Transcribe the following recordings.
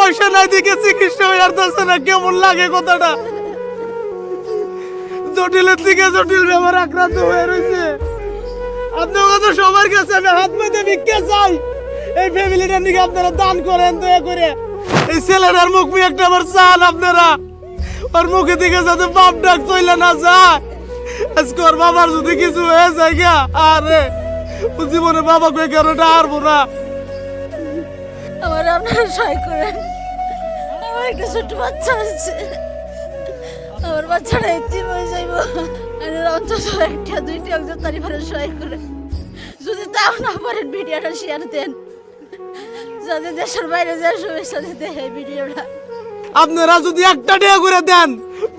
পয়সা নাই দিকে চিকিৎসা হয়ে আসতেছে না, কেমন লাগে কথাটা। জটিলের দিকে জটিল ব্যাপার আক্রান্ত হয়ে রয়েছে। আপনার কাছে সবার কাছে আমি হাত পেতে ভিক্ষা চাই, এই ফ্যামিলিটার দিকে আপনারা দান করেন দয়া করে। এই ছেলেটার মুখ মুখ একটা আবার চান আপনারা, ওর মুখে দিকে যাতে বাপ ডাক চলে না যায়। আজকে ওর বাবার যদি কিছু হয়ে যায় গা, আরে ও জীবনে বাবা কয়ে কেনটা হারবো না। আমার আপনারা সহায় করেন, আমার একটা ছোট বাচ্চা আছে, আমার বাচ্চাটা এতিম হয়ে যাইব। আর অন্তত একটা দুইটা একজন পরিবারের সহায় করেন। যদি তাও না পারেন ভিডিওটা শেয়ার দেন, যাতে দেশের বাইরে যাওয়ার শুভেচ্ছা দিতে এই ভিডিওটা। আপনারা যদি একটা টাকা করে দেন,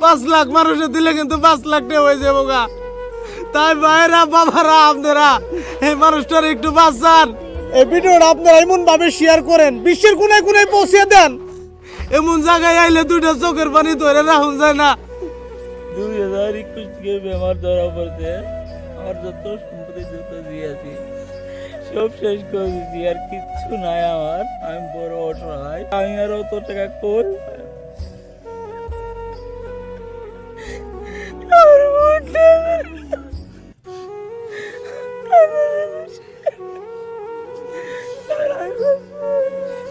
5 লাখ মানুষে দিলে কিন্তু 5 লাখ টাকা হয়ে যাবো গা। তাই ভাইরা বাবারা আপনারা এই মানুষটার একটু বাঁচান। এই ভিডিওটা আপনারা এমন ভাবে শেয়ার করেন, বিশ্বের কোনায় কোনায় পৌঁছে দেন। এমন জায়গায় আইলে দুইটা চোখের পানি ধরে রাখুন যায় না। 2021 থেকে বেমার ধরা পড়ছে। আমার যত সম্পত্তি যত দিয়েছি সব শেষ করে দিয়েছি, আর কিচ্ছু নাই আমার। আমি বড় অসহায়, আমি আর অত টাকা কই।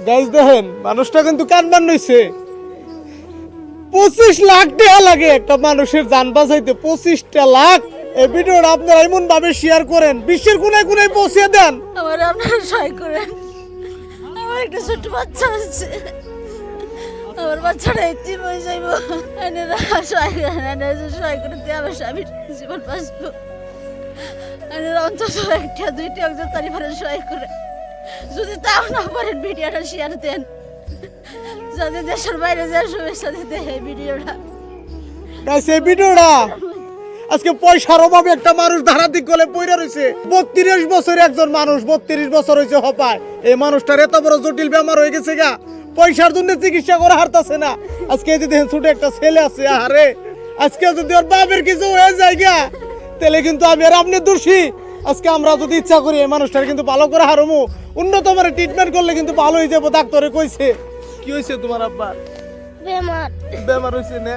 গাইজ দেখেন, মানুষটা কিন্তু কানবান নইছে। 25 লাখ টাকা লাগে একটা মানুষের জান বাঁচাইতে, 25টা লাখ। এই ভিডিওটা আপনারা এমন ভাবে শেয়ার করেন, বিশ্বের কোনায় কোনায় পৌঁছে দেন। আমার আপনারা সহায় করেন, আমার একটা ছোট বাচ্চা আছে, আমার বাচ্চাটা এতিম হয়ে যাইব। এনারা সহায় করেন, এনারা সহায় করে দিয়ে আমার স্বামীর জীবন বাঁচবো। এনারা অন্তত একটা দুইটা একজন পরিবারের সহায় করে। যদি তাও না পারেন ভিডিওটা শেয়ার দেন, যাতে দেশের বাইরে যাওয়ার শুভেচ্ছা দিতে এই ভিডিওটা। গাইস এই ভিডিওটা আজকে পয়সার অভাবে একটা মানুষ ধারাদিক গলে পড়ে রয়েছে। 32 বছরের একজন মানুষ, 32 বছর হয়েছে হপায়। এই মানুষটার এত বড় জটিল বেমার হয়ে গেছে গা, পয়সার জন্য চিকিৎসা করে হারতাছে না। আজকে যদি দেখেন ছোট একটা ছেলে আছে, আরে আজকে যদি ওর বাপের কিছু হয়ে যায় গা, তাহলে কিন্তু আমি আর আপনি দোষী। আজকে আমরা যদি ইচ্ছা করি এই মানুষটার কিন্তু ভালো করে হারমু, উন্নত মানের ট্রিটমেন্ট করলে কিন্তু ভালো হয়ে যাবো। ডাক্তারে কইছে। কি হয়েছে তোমার আব্বা? বেমার হয়েছে না?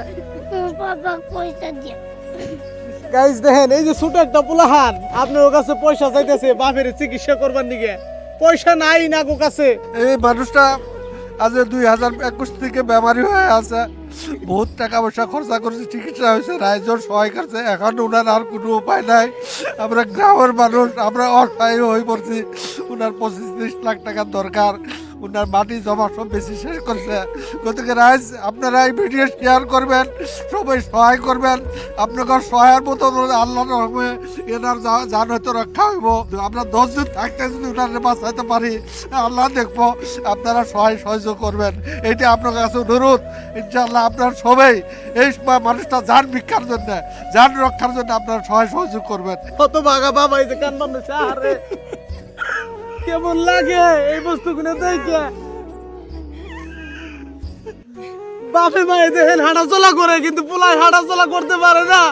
বাবা পয়সা দিয়ে গাইস দেখেন, এই যে ছোট একটা পোলাহান আপনার কাছে পয়সা চাইতেছে বাপের চিকিৎসা করবার নিকে, পয়সা নাই না গো কাছে। এই মানুষটা আজ 2021 থেকে বেমারি হয়ে আছে, বহুত টাকা পয়সা খরচা করেছে, চিকিৎসা হয়েছে, রাইজর সহায় করছে। এখন ওনার আর কোনো উপায় নাই। আমরা গ্রামের মানুষ, আমরা অসহায় হয়ে পড়ছি। ওনার 25-30 লাখ টাকার দরকার, ওনার মাটি জমা সব বেশি শেষ করছে। গতিকে রাইজ আপনারা এই ভিডিও শেয়ার করবেন, সবাই সহায় করবেন। আপনাদের সহায়ের মতো আল্লাহ রহমে এনার জান হয়তো রক্ষা হইব। আমরা 10 দিন থাকতে যদি ওনার বাঁচাইতে পারি, আল্লাহ দেখবো। আপনারা সহায় সহযোগ করবেন, এইটা আপনার কাছে অনুরোধ। ইনশাআল্লাহ আপনার সবাই এই মানুষটা জান ভিক্ষার জন্য, জান রক্ষার জন্য আপনারা সহায় সহযোগ করবেন। কত ভাগা বাবা, এই যে কান বান্ধছে, আরে কেমন লাগে এই বস্তুগুলো দেখে। বাপে মায়ে দেখেন হাঁটা চলা করে, কিন্তু পোলায় হাঁটা চলা করতে পারে না,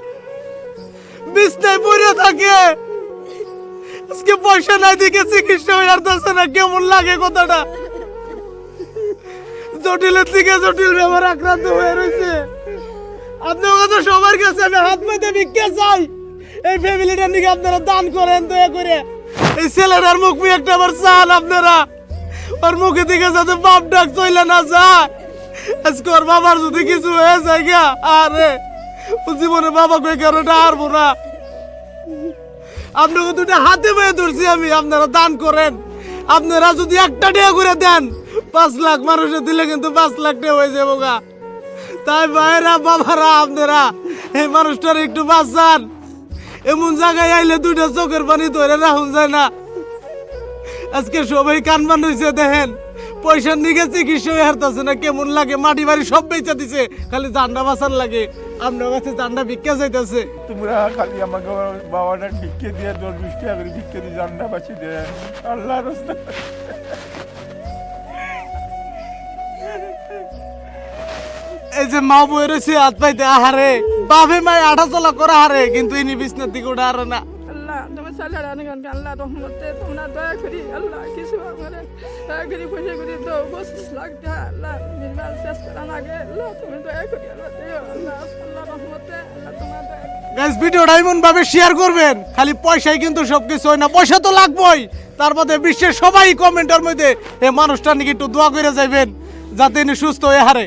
বিছনায় পড়ে থাকে। আজকে পয়সা নাই দিকে চিকিৎসা হয়ে আসতেছে না, কেমন লাগে কথাটা। জটিলের দিকে জটিল ব্যাপার আক্রান্ত হয়ে রয়েছে। আপনার কাছে সবার কাছে আমি হাত পেতে ভিক্ষা চাই, এই ফ্যামিলিটার দিকে আপনারা দান করেন দয়া করে। এই ছেলেটার মুখ মুখ একটা আবার চান আপনারা, ওর মুখে দিকে যাতে বাপ ডাক চলে না যায়। আজকে ওর বাবার যদি কিছু হয়ে যায় গা, আরে ও জীবনে বাবা কয়ে কেনটা হারবো না। আপনাকে দুটো হাতে পেয়ে ধরছি আমি, আপনারা দান করেন। আপনারা যদি একটা টাকা করে দেন, 5 লাখ মানুষে দিলে কিন্তু 5 লাখ টাকা হয়ে যাবো গা। তাই ভাইরা বাবারা আপনারা এই মানুষটার একটু বাঁচান। এমন জায়গায় আইলে দুইটা চোখের পানি ধরে রাখুন যায় না। আজকে সবাই কানবান হয়েছে দেখেন, পয়সার নিকে চিকিৎসা হয়ে হারতেছে না, কেমন লাগে। মাটি বাড়ি সব বেচা দিছে, খালি জান্ডা বাঁচান লাগে। আপনার কাছে জান্ডা ভিক্ষা চাইতেছে। তোমরা খালি আমাকে বাবাটা ভিক্ষে দিয়ে 10-20 টাকা করে ভিক্ষে দিয়ে জান্ডা বাঁচি দেয় আল্লাহ রাস্তা। এই যে মা বই রয়েছে হাত পাইতে, আহারে বাপে মায়ে আঠা চলা করা হারে, কিন্তু ইনি বিছনার দিকে ওটা হারে না। আল্লাহ তোমার সালার আনগান আল্লাহ রহমতে তোমরা দয়া করি আল্লাহ কিছু আমার গিরি পয়সা করে দাও 25 লাখ টাকা আল্লাহ নির্মাল শেষ করার আগে আল্লাহ তুমি দয়া করে আল্লাহ দিও আল্লাহ আল্লাহ রহমতে আল্লাহ তোমার দয়া গাইস ভিডিওটা এমন ভাবে শেয়ার করবেন, খালি পয়সাই কিন্তু সবকিছু হয় না, পয়সা তো লাগবেই, তার মধ্যে বিশ্বের সবাই কমেন্টের মধ্যে এই মানুষটা নাকি একটু দোয়া করে যাইবেন যাতে ইনি সুস্থ হয়ে হারে।